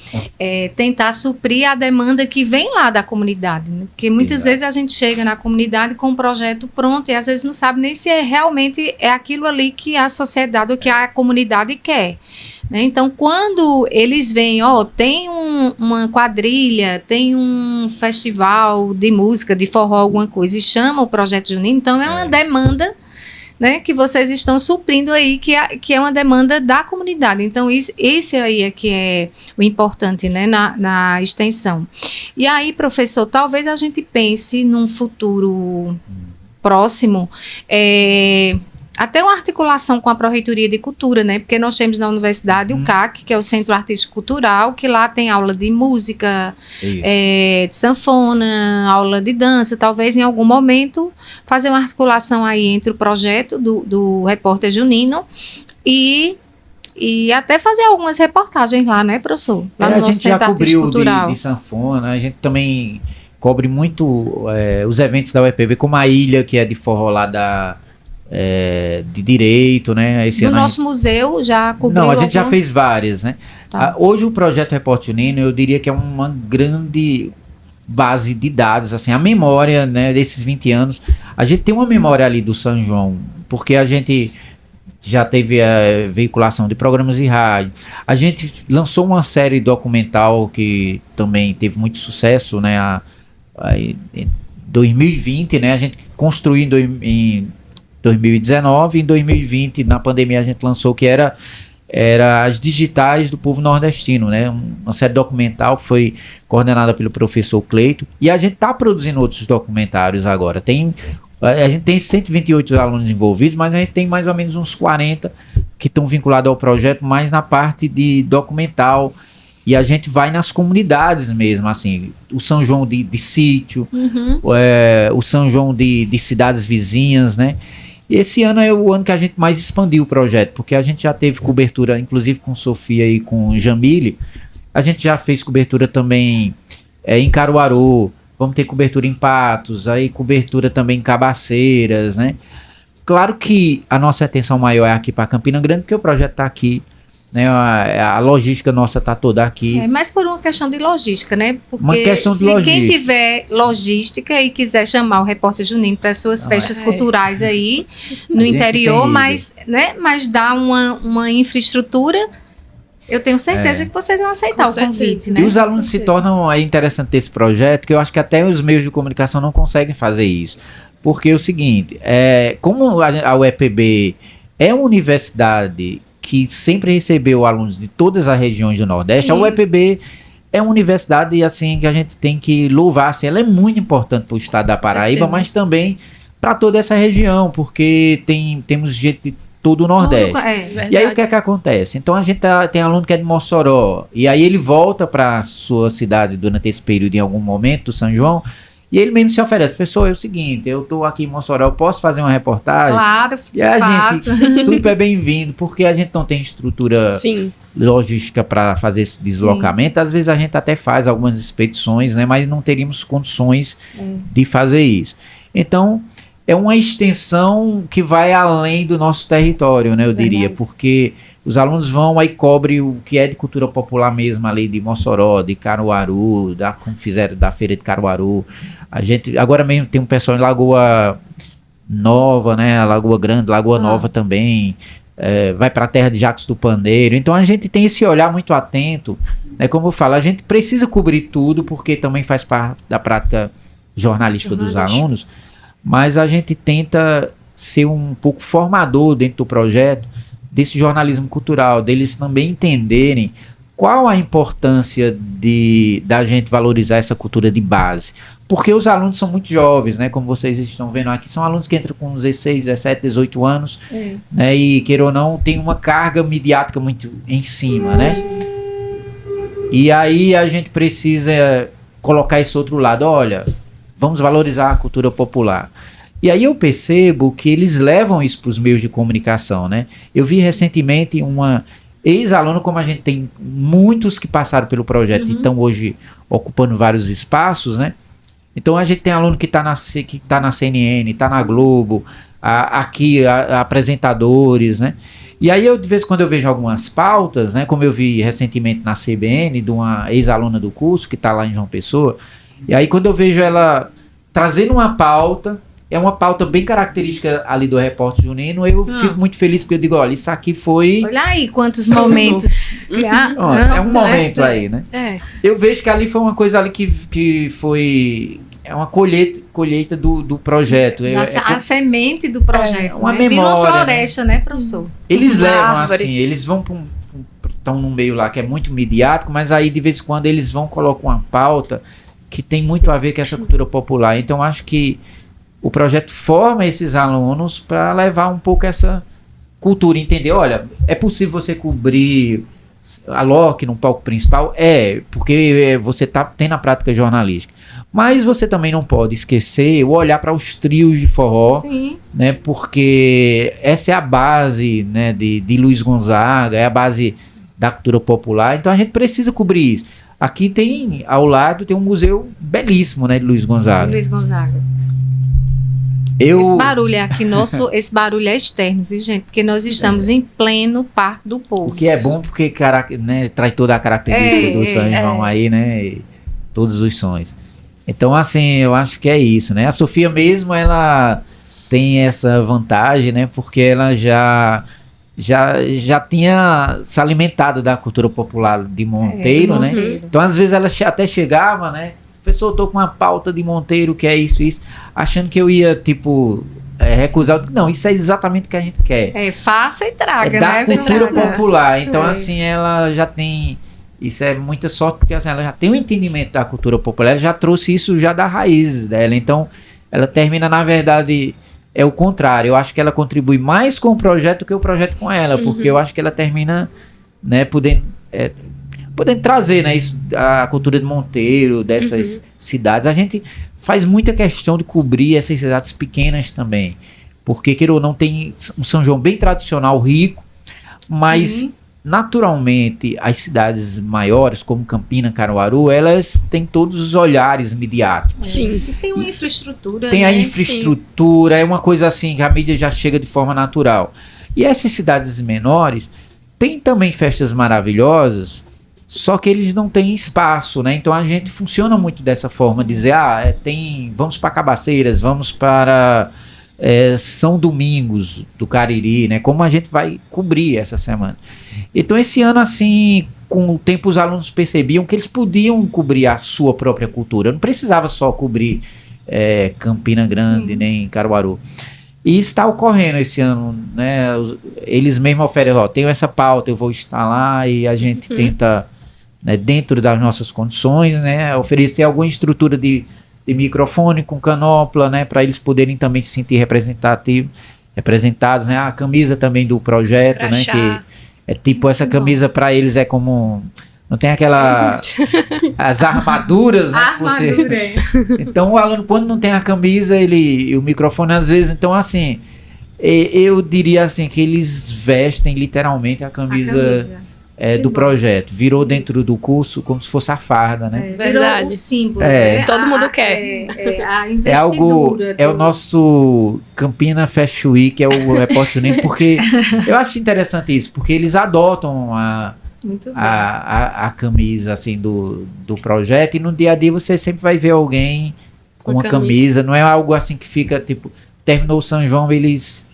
tentar suprir a demanda que vem lá da comunidade, né? Porque muitas vezes a gente chega na comunidade com um projeto pronto e às vezes não sabe nem se realmente é aquilo ali que a sociedade ou que a comunidade quer. Né? Então, quando eles veem, tem uma quadrilha, tem um festival de música, de forró, alguma coisa, e chama o Projeto Junino, então é uma demanda, né, que vocês estão suprindo aí, que é uma demanda da comunidade. Então, esse aí é que é o importante, né, na extensão. E aí, professor, talvez a gente pense num futuro próximo, até uma articulação com a Pró-Reitoria de Cultura, né? Porque nós temos na universidade o CAC, que é o Centro Artístico Cultural, que lá tem aula de música, de sanfona, aula de dança. Talvez em algum momento fazer uma articulação aí entre o projeto do Repórter Junino e até fazer algumas reportagens lá, né, professor? Lá no nosso Centro Artístico Cultural. De sanfona, a gente também cobre muito os eventos da UEPB, como a Ilha, que é de forró lá de Direito, né? Esse ano nosso museu já cobriu. Não, a gente já fez várias, né? Tá. Hoje o projeto Repórter Junino, eu diria que é uma grande base de dados, assim, a memória, né, desses 20 anos. A gente tem uma memória ali do São João, porque a gente já teve a veiculação de programas de rádio. A gente lançou uma série documental que também teve muito sucesso, né? Em 2020, né? A gente construiu em 2019, em 2020, na pandemia, a gente lançou que era as digitais do povo nordestino, né? Uma série documental que foi coordenada pelo professor Cleito. E a gente está produzindo outros documentários agora. A gente tem 128 alunos envolvidos, mas a gente tem mais ou menos uns 40 que estão vinculados ao projeto, mais na parte de documental. E a gente vai nas comunidades mesmo, assim, o São João de sítio, o São João de cidades vizinhas, né? E esse ano é o ano que a gente mais expandiu o projeto, porque a gente já teve cobertura, inclusive com Sofia e com Jamile. A gente já fez cobertura também em Caruaru. Vamos ter cobertura em Patos, aí cobertura também em Cabaceiras, né? Claro que a nossa atenção maior é aqui para Campina Grande, porque o projeto está aqui, né? A logística nossa está toda aqui. Mas por uma questão de logística, né? Porque uma questão de se logística. Quem tiver logística e quiser chamar o Repórter Junino para as suas festas culturais aí no interior, mas dá uma infraestrutura, eu tenho certeza que vocês vão aceitar o convite, né? E os alunos se tornam interessante desse projeto, que eu acho que até os meios de comunicação não conseguem fazer isso. Porque é o seguinte, como a UEPB é uma universidade que sempre recebeu alunos de todas as regiões do Nordeste, a UEPB é uma universidade assim, que a gente tem que louvar. Assim, ela é muito importante para o estado da Paraíba, mas também para toda essa região, porque temos gente de todo o Nordeste. E aí o que é que acontece? Então a gente tem aluno que é de Mossoró, e aí ele volta para sua cidade durante esse período em algum momento do São João, e ele mesmo se oferece: professor, é o seguinte, eu estou aqui em Mossoró, eu posso fazer uma reportagem? Claro, e a gente super bem-vindo, porque a gente não tem estrutura logística para fazer esse deslocamento. Às vezes a gente até faz algumas expedições, né, mas não teríamos condições de fazer isso. Então é uma extensão que vai além do nosso território, né, eu diria, porque os alunos vão, aí cobre o que é de cultura popular mesmo, ali de Mossoró, de Caruaru, como fizeram da Feira de Caruaru. A gente, agora mesmo tem um pessoal em Lagoa Nova, né, Lagoa Grande, Lagoa Nova também, vai para a terra de Jacos do Pandeiro. Então a gente tem esse olhar muito atento, né, como eu falo, a gente precisa cobrir tudo, porque também faz parte da prática jornalística dos alunos, mas a gente tenta ser um pouco formador dentro do projeto desse jornalismo cultural, deles também entenderem qual a importância da gente valorizar essa cultura de base. Porque os alunos são muito jovens, né? Como vocês estão vendo aqui, são alunos que entram com 16, 17, 18 anos, né? E, queira ou não, tem uma carga midiática muito em cima, né? E aí a gente precisa colocar esse outro lado. Olha, vamos valorizar a cultura popular. E aí eu percebo que eles levam isso para os meios de comunicação, né? Eu vi recentemente uma ex-aluna, como a gente tem muitos que passaram pelo projeto e estão hoje ocupando vários espaços, né? Então a gente tem aluno que está na CNN, está na Globo, aqui apresentadores, né? E aí eu, de vez em quando eu vejo algumas pautas, né? Como eu vi recentemente na CBN, de uma ex-aluna do curso que está lá em João Pessoa, e aí quando eu vejo ela trazendo uma pauta, é uma pauta bem característica ali do Repórter Junino, eu fico muito feliz, porque eu digo, olha, isso aqui foi... Olha aí quantos momentos. É um momento aí, né? Eu vejo que ali foi uma coisa ali que foi... É uma colheita do projeto. A semente do projeto. Uma memória. Virou uma floresta, né, professor? Eles levam assim, eles vão estão num meio lá que é muito midiático, mas aí de vez em quando eles vão colocar uma pauta que tem muito a ver com essa cultura popular. Então acho que o projeto forma esses alunos para levar um pouco essa cultura, entender, olha, é possível você cobrir a Loki no palco principal? Porque você tem na prática jornalística. Mas você também não pode esquecer o olhar para os trios de forró, Sim. né? Porque essa é a base, né, de Luiz Gonzaga, é a base da cultura popular, então a gente precisa cobrir isso. Aqui tem, ao lado, tem um museu belíssimo, né, de Luiz Gonzaga. Luiz Gonzaga. Eu... Esse barulho é aqui nosso, esse barulho é externo, viu, gente? Porque nós estamos em pleno Parque do Povo. O que é bom porque né, traz toda a característica do São João aí, né? E todos os sons. Então, assim, eu acho que é isso, né? A Sofia mesmo, ela tem essa vantagem, né? Porque ela já tinha se alimentado da cultura popular de Monteiro, né? Então, às vezes, ela até chegava, né? Professor, eu tô com uma pauta de Monteiro, que é isso, achando que eu ia, tipo, recusar. Não, isso é exatamente o que a gente quer. Faça e traga, da né? cultura popular. Então, assim, ela já tem... Isso é muita sorte, porque assim, ela já tem um entendimento da cultura popular, ela já trouxe isso já das raízes dela. Então, ela termina, na verdade, é o contrário. Eu acho que ela contribui mais com o projeto do que o projeto com ela, porque eu acho que ela termina, né, podendo trazer, né, isso, a cultura de Monteiro, dessas cidades. A gente faz muita questão de cobrir essas cidades pequenas também, porque, queira ou não, tem um São João bem tradicional, rico, mas... Sim. Naturalmente, as cidades maiores, como Campina, Caruaru, elas têm todos os olhares midiáticos. Sim. Tem uma infraestrutura. Tem, né? A infraestrutura, é uma coisa assim que a mídia já chega de forma natural. E essas cidades menores têm também festas maravilhosas, só que eles não têm espaço, né? Então a gente funciona muito dessa forma, dizer, vamos para Cabaceiras, vamos para São Domingos do Cariri, né? Como a gente vai cobrir essa semana. Então esse ano, assim, com o tempo os alunos percebiam que eles podiam cobrir a sua própria cultura. Não precisava só cobrir Campina Grande, nem Caruaru. E está ocorrendo esse ano, né? Eles mesmos oferecem, tenho essa pauta, eu vou estar lá, e a gente tenta, né, dentro das nossas condições, né, oferecer alguma estrutura de microfone com canopla, né, para eles poderem também se sentir representados, né, a camisa também do projeto, crachá, né, que é tipo essa camisa para eles é como, não tem aquela as armaduras, né, então o aluno quando não tem a camisa, o microfone às vezes, então assim, eu diria assim que eles vestem literalmente a camisa. Do projeto, virou dentro do curso como se fosse a farda, né? Verdade. O símbolo, né? Todo mundo quer. A investidura. É o nosso Campina Fashion Week, é o Repórter Junino, porque eu acho interessante isso, porque eles adotam a camisa assim do projeto, e no dia a dia você sempre vai ver alguém com uma camisa, não é algo assim que fica tipo, terminou o São João, eles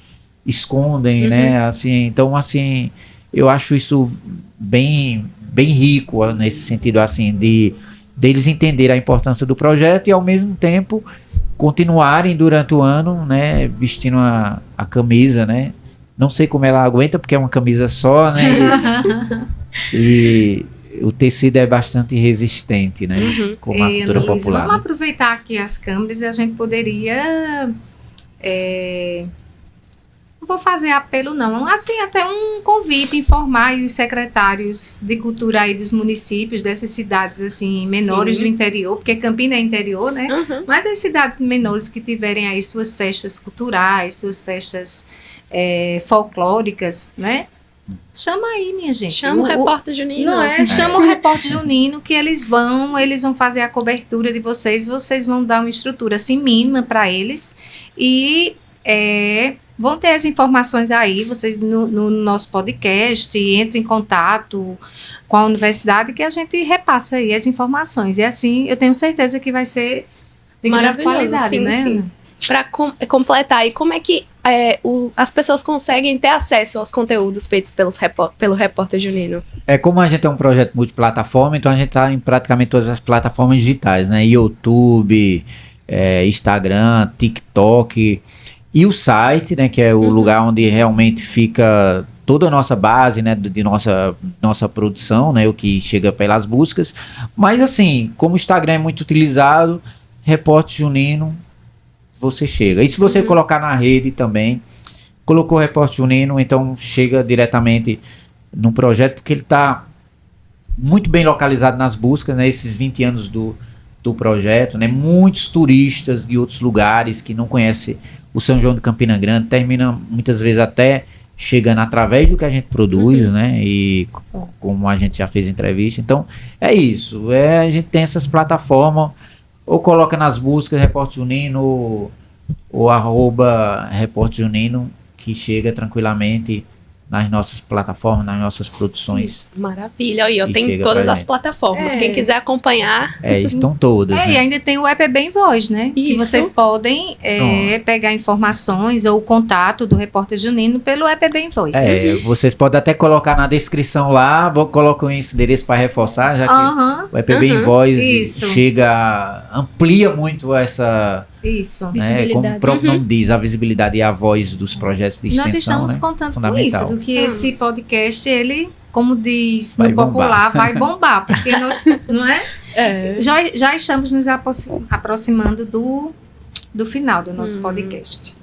escondem, né? Assim, então assim, eu acho isso bem rico nesse sentido, assim, deles entenderem a importância do projeto e ao mesmo tempo continuarem durante o ano, né, vestindo a camisa, né? Não sei como ela aguenta, porque é uma camisa só, né? E o tecido é bastante resistente, né? Como a cultura popular. Vamos aproveitar aqui as câmeras e a gente poderia... Não vou fazer apelo não, assim até um convite, informar os secretários de cultura aí dos municípios, dessas cidades assim menores do interior, porque Campina é interior, né? Mas as cidades menores que tiverem aí suas festas culturais, suas festas folclóricas, né? Chama aí, minha gente. Chama o Repórter Junino. Não é? Chama o Repórter Junino, que eles vão fazer a cobertura de vocês vão dar uma estrutura assim mínima para eles e vão ter as informações aí, vocês no nosso podcast, entrem em contato com a universidade que a gente repassa aí as informações. E assim, eu tenho certeza que vai ser de grande qualidade, sim, né? Sim. Para completar, e como é que as pessoas conseguem ter acesso aos conteúdos feitos pelo Repórter Junino? Como a gente é um projeto multiplataforma, então a gente está em praticamente todas as plataformas digitais, né? YouTube, Instagram, TikTok... E o site, né, que é o lugar onde realmente fica toda a nossa base, né, de nossa produção, né, o que chega pelas buscas. Mas assim, como o Instagram é muito utilizado, Repórter Junino, você chega. E se você colocar na rede também, colocou o Repórter Junino, então chega diretamente no projeto, porque ele está muito bem localizado nas buscas, né? Esses 20 anos do projeto, né? Muitos turistas de outros lugares que não conhecem o São João de Campina Grande, terminam muitas vezes até chegando através do que a gente produz, né? E como a gente já fez entrevista. Então, é isso. A gente tem essas plataformas, ou coloca nas buscas Repórter Junino, ou @Repórter Junino, que chega tranquilamente nas nossas plataformas, nas nossas produções. Isso, maravilha. Aí, eu E tenho chega todas pra as gente. plataformas. Quem quiser acompanhar. Estão todas. E Né? ainda tem o EPB em Voz, né? Que Isso. vocês podem pegar informações ou o contato do Repórter Junino pelo EPB em Voz. Vocês podem até colocar na descrição lá, coloco esse endereço para reforçar, já que Aham, o EPB em Voz Isso. amplia muito essa, isso. né, como o Visibilidade. próprio nome diz, a visibilidade e a voz dos projetos de extensão. Nós estamos né? contando com Fundamental. isso, que Estamos. esse podcast, ele, como diz Vai no popular, bombar. vai bombar, porque nós, não é? É. Já estamos nos aproximando do final do nosso podcast.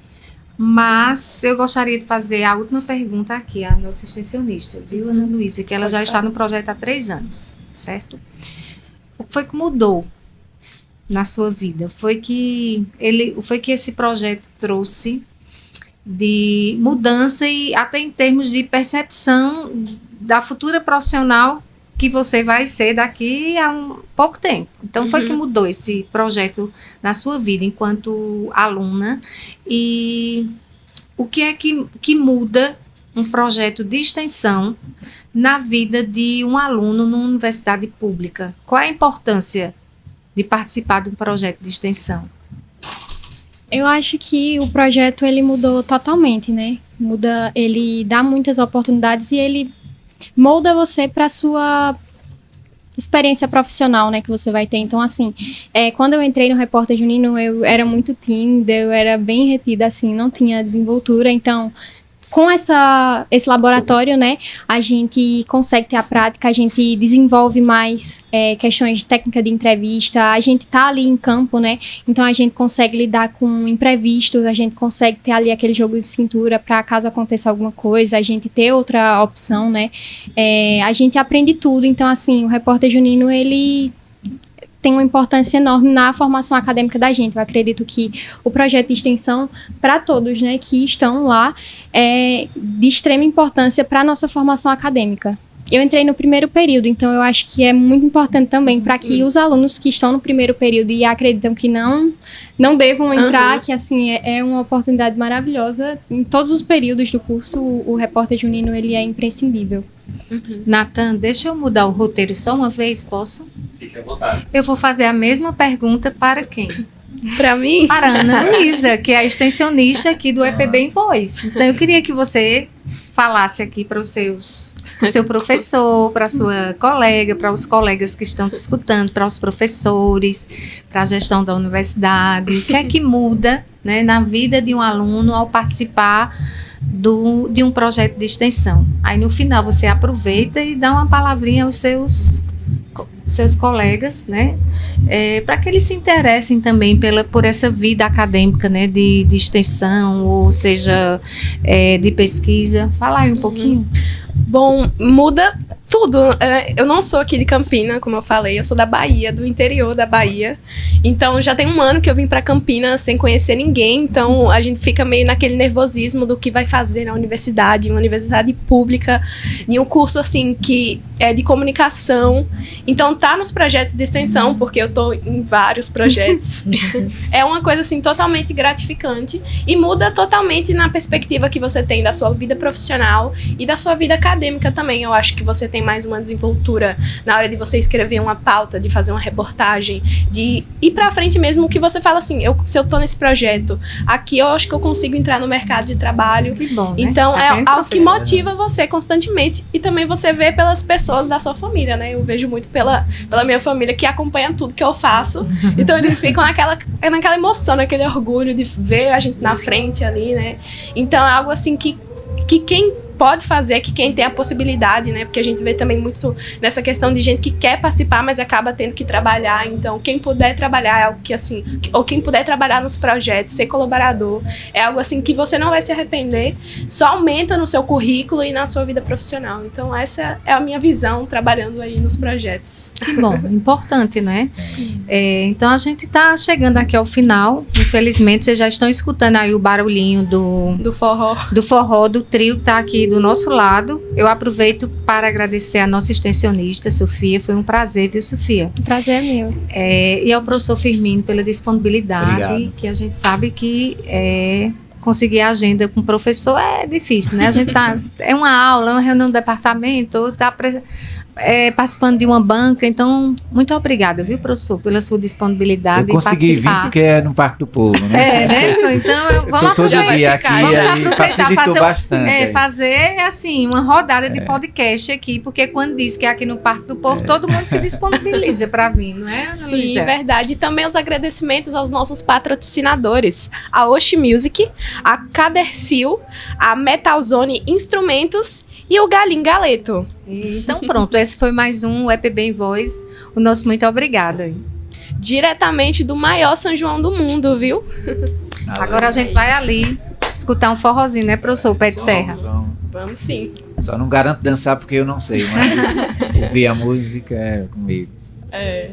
Mas eu gostaria de fazer a última pergunta aqui, à nossa extensionista, viu, Ana Luísa, que ela já está no projeto há 3 anos, certo? O que foi que mudou na sua vida? Foi que esse projeto trouxe de mudança e até em termos de percepção da futura profissional que você vai ser daqui a pouco tempo. Então, foi que mudou esse projeto na sua vida enquanto aluna, e o que é que muda um projeto de extensão na vida de um aluno numa universidade pública? Qual é a importância de participar de um projeto de extensão? Eu acho que o projeto ele mudou totalmente, né? Ele dá muitas oportunidades e ele molda você para sua experiência profissional, né, que você vai ter. Então, assim, quando eu entrei no Repórter Junino, eu era muito tímida, eu era bem retida, assim, não tinha desenvoltura. Então, com esse laboratório, né, a gente consegue ter a prática, a gente desenvolve mais questões de técnica de entrevista, a gente tá ali em campo, né, então a gente consegue lidar com imprevistos, a gente consegue ter ali aquele jogo de cintura para caso aconteça alguma coisa, a gente ter outra opção, né, a gente aprende tudo. Então, assim, o Repórter Junino, ele tem uma importância enorme na formação acadêmica da gente. Eu acredito que o projeto de extensão, para todos, né, que estão lá, é de extrema importância para a nossa formação acadêmica. Eu entrei no primeiro período, então eu acho que é muito importante também para que os alunos que estão no primeiro período e acreditam que não devam entrar, que assim é uma oportunidade maravilhosa. Em todos os períodos do curso, o Repórter Junino ele é imprescindível. Nathan, deixa eu mudar o roteiro só uma vez, posso? Fique à vontade. Eu vou fazer a mesma pergunta para quem? Para mim, Para a Ana Luísa, que é a extensionista aqui do EPB em Voz. Então, eu queria que você falasse aqui para o seu professor, para a sua colega, para os colegas que estão te escutando, para os professores, para a gestão da universidade. O que é que muda, né, na vida de um aluno ao participar de um projeto de extensão? Aí, no final, você aproveita e dá uma palavrinha aos seus colegas, né, para que eles se interessem também por essa vida acadêmica, né, de extensão, ou seja, de pesquisa. Fala aí um pouquinho. bom, muda tudo. Eu não sou aqui de Campina, como eu falei, eu sou da Bahia, do interior da Bahia. Então, já tem 1 ano que eu vim pra Campina sem conhecer ninguém, então a gente fica meio naquele nervosismo do que vai fazer na universidade, uma universidade pública, em um curso, assim, que é de comunicação. Então, tá nos projetos de extensão, porque eu tô em vários projetos. É uma coisa, assim, totalmente gratificante e muda totalmente na perspectiva que você tem da sua vida profissional e da sua vida acadêmica também. Eu acho que você tem mais uma desenvoltura na hora de você escrever uma pauta, de fazer uma reportagem, de ir pra frente mesmo, que você fala assim, se eu tô nesse projeto, aqui eu acho que eu consigo entrar no mercado de trabalho. Que bom, né? Então, Tá é vendo, algo que professora? motiva você constantemente. E também você vê pelas pessoas da sua família, né? Eu vejo muito pela minha família, que acompanha tudo que eu faço. Então, eles ficam naquela emoção, naquele orgulho de ver a gente na frente ali, né? Então, é algo assim que quem pode fazer, que quem tem a possibilidade, né? Porque a gente vê também muito nessa questão de gente que quer participar, mas acaba tendo que trabalhar. Então, quem puder trabalhar é algo que, assim, ou quem puder trabalhar nos projetos, ser colaborador, é algo assim que você não vai se arrepender, só aumenta no seu currículo e na sua vida profissional. Então, essa é a minha visão trabalhando aí nos projetos. Que bom, importante, não é? Então, a gente está chegando aqui ao final. Infelizmente, vocês já estão escutando aí o barulhinho do forró, do trio que está aqui do nosso lado. Eu aproveito para agradecer a nossa extensionista, Sofia. Foi um prazer, viu, Sofia? O prazer é meu. E ao professor Firmino pela disponibilidade. Obrigado. Que a gente sabe que conseguir a agenda com o professor é difícil, né? A gente é uma aula, uma reunião do departamento, está participando de uma banca. Então, muito obrigada, viu, professor, pela sua disponibilidade. Eu consegui vir porque é no Parque do Povo, né? Né? Então, vamos aproveitar. Fazer assim, uma rodada de podcast aqui, porque quando diz que é aqui no Parque do Povo, todo mundo se disponibiliza para vir, não é, Ana Sim, Luísa? verdade. E também os agradecimentos aos nossos patrocinadores, a Oshi Music, a Cadercil, a Metalzone Instrumentos e o Galim Galeto. Então pronto, esse foi mais um EPB em Voz. O nosso muito obrigada. Diretamente do maior São João do mundo, viu? Agora a gente vai ali escutar um forrozinho, né, professor? Pé de Serra. Vamos sim. Só não garanto dançar porque eu não sei, mas ouvir a música é comigo. É.